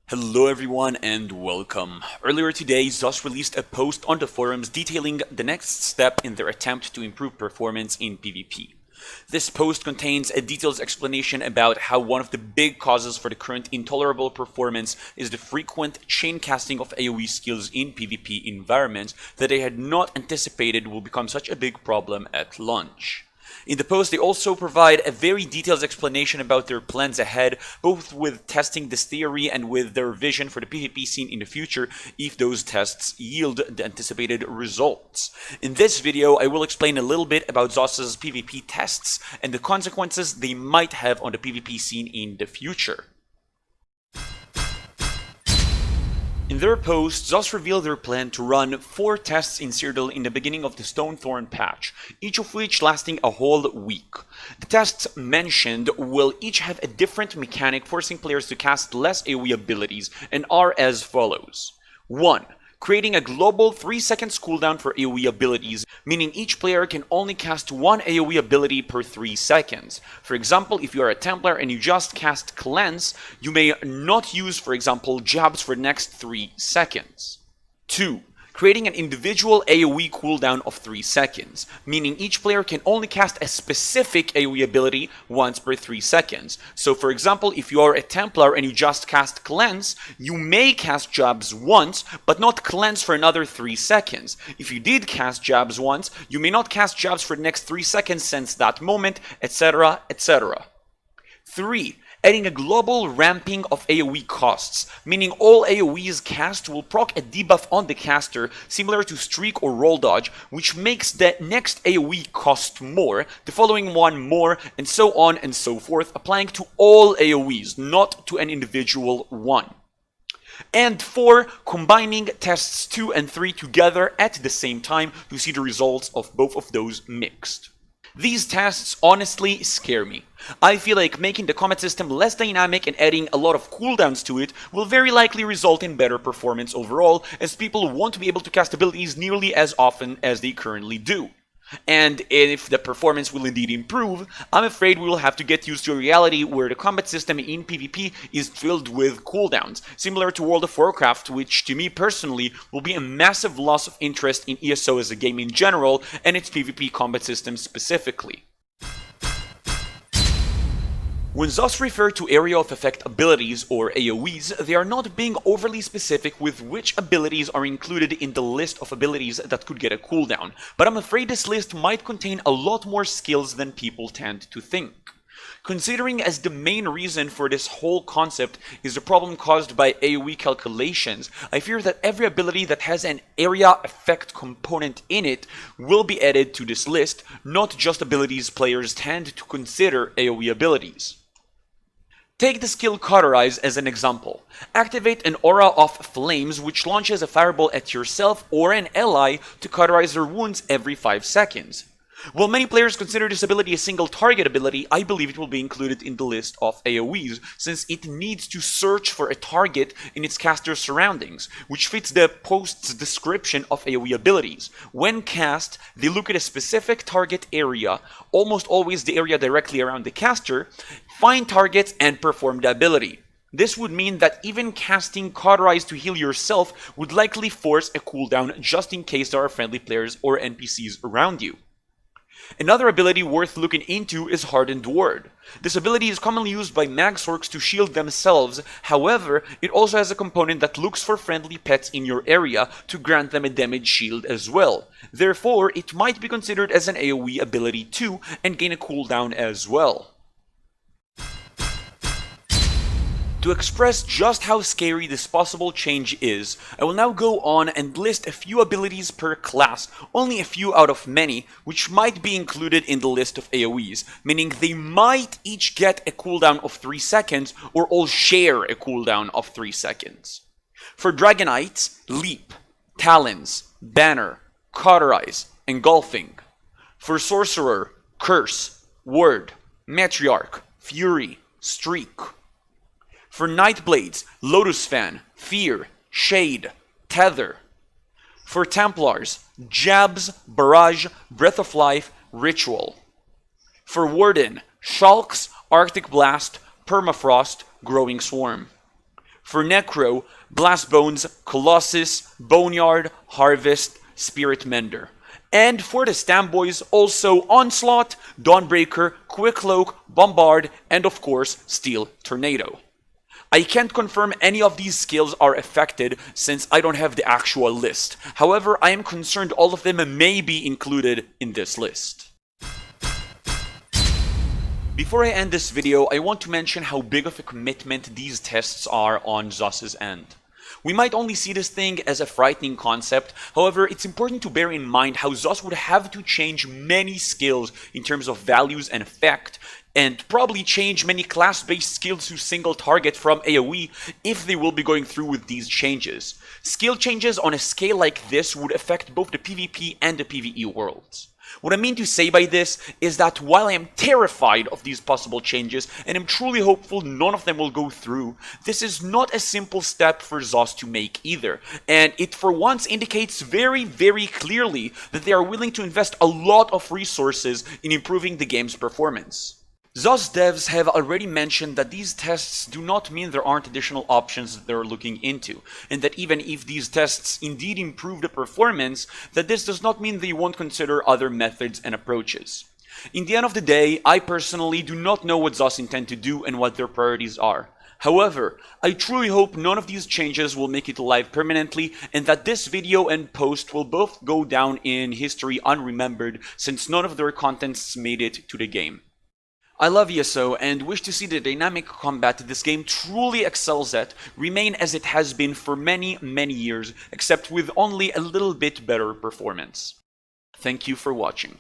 Hello everyone and welcome. Earlier today, ZOS released a post on the forums detailing the next step in their attempt to improve performance in PvP. This post contains a detailed explanation about how one of the big causes for the current intolerable performance is the frequent chain casting of AoE skills in PvP environments that they had not anticipated will become such a big problem at launch. In the post, they also provide a very detailed explanation about their plans ahead, both with testing this theory and with their vision for the PvP scene in the future if those tests yield the anticipated results. In this video, I will explain a little bit about ZOS's PvP tests and the consequences they might have on the PvP scene in the future. In their post, ZOS revealed their plan to run 4 tests in Cyrodiil in the beginning of the Stonethorn patch, each of which lasting a whole week. The tests mentioned will each have a different mechanic, forcing players to cast less AoE abilities, and are as follows. 1. Creating a global 3 seconds cooldown for AoE abilities, meaning each player can only cast 1 AoE ability per 3 seconds. For example, if you are a Templar and you just cast Cleanse, you may not use, for example, jabs for the next 3 seconds. 2. Creating an individual AoE cooldown of 3 seconds, meaning each player can only cast a specific AoE ability once per 3 seconds. So for example, if you are a Templar and you just cast Cleanse, you may cast jabs once, but not Cleanse for another 3 seconds. If you did cast jabs once, you may not cast jabs for the next 3 seconds since that moment, etc, etc. 3. Adding a global ramping of AoE costs, meaning all AoEs cast will proc a debuff on the caster, similar to Streak or Roll Dodge, which makes the next AoE cost more, the following one more, and so on and so forth, applying to all AoEs, not to an individual one. And 4. Combining tests 2 and 3 together at the same time to see the results of both of those mixed. These tests honestly scare me. I feel like making the combat system less dynamic and adding a lot of cooldowns to it will very likely result in better performance overall, as people won't be able to cast abilities nearly as often as they currently do. And if the performance will indeed improve, I'm afraid we will have to get used to a reality where the combat system in PvP is filled with cooldowns, similar to World of Warcraft, which to me personally will be a massive loss of interest in ESO as a game in general, and its PvP combat system specifically. When ZOS refer to Area of Effect abilities, or AoEs, they are not being overly specific with which abilities are included in the list of abilities that could get a cooldown, but I'm afraid this list might contain a lot more skills than people tend to think. Considering as the main reason for this whole concept is the problem caused by AoE calculations, I fear that every ability that has an area effect component in it will be added to this list, not just abilities players tend to consider AoE abilities. Take the skill Cauterize as an example. Activate an aura of flames which launches a fireball at yourself or an ally to cauterize their wounds every 5 seconds. While many players consider this ability a single target ability, I believe it will be included in the list of AoEs, since it needs to search for a target in its caster's surroundings, which fits the post's description of AoE abilities. When cast, they look at a specific target area, almost always the area directly around the caster, find targets and perform the ability. This would mean that even casting Cauterize to heal yourself would likely force a cooldown just in case there are friendly players or NPCs around you. Another ability worth looking into is Hardened Word. This ability is commonly used by Magsorks to shield themselves, however, it also has a component that looks for friendly pets in your area to grant them a damage shield as well. Therefore, it might be considered as an AoE ability too and gain a cooldown as well. To express just how scary this possible change is, I will now go on and list a few abilities per class, only a few out of many, which might be included in the list of AoEs, meaning they might each get a cooldown of 3 seconds or all share a cooldown of 3 seconds. For Dragonites, Leap, Talons, Banner, Cauterize, Engulfing. For Sorcerer, Curse, Word, Matriarch, Fury, Streak. For Nightblades, Lotus Fan, Fear, Shade, Tether. For Templars, Jabs, Barrage, Breath of Life, Ritual. For Warden, Shulks, Arctic Blast, Permafrost, Growing Swarm. For For Necro, Blast Bones, Colossus, Boneyard, Harvest, Spirit Mender. And for the Stamboys, also Onslaught, Dawnbreaker, Quick Cloak, Bombard, and of course, Steel Tornado. I can't confirm any of these skills are affected since I don't have the actual list. However, I am concerned all of them may be included in this list. Before I end this video, I want to mention how big of a commitment these tests are on ZOS's end. We might only see this thing as a frightening concept, however, it's important to bear in mind how ZOS would have to change many skills in terms of values and effect, and probably change many class-based skills to single target from AoE if they will be going through with these changes. Skill changes on a scale like this would affect both the PvP and the PvE worlds. What I mean to say by this is that while I am terrified of these possible changes and am truly hopeful none of them will go through, this is not a simple step for ZOS to make either, and it for once indicates very clearly that they are willing to invest a lot of resources in improving the game's performance. ZOS devs have already mentioned that these tests do not mean there aren't additional options that they're looking into, and that even if these tests indeed improve the performance, that this does not mean they won't consider other methods and approaches. In the end of the day, I personally do not know what ZOS intend to do and what their priorities are. However, I truly hope none of these changes will make it alive permanently, and that this video and post will both go down in history unremembered since none of their contents made it to the game. I love ESO and wish to see the dynamic combat this game truly excels at remain as it has been for many years, except with only a little bit better performance. Thank you for watching.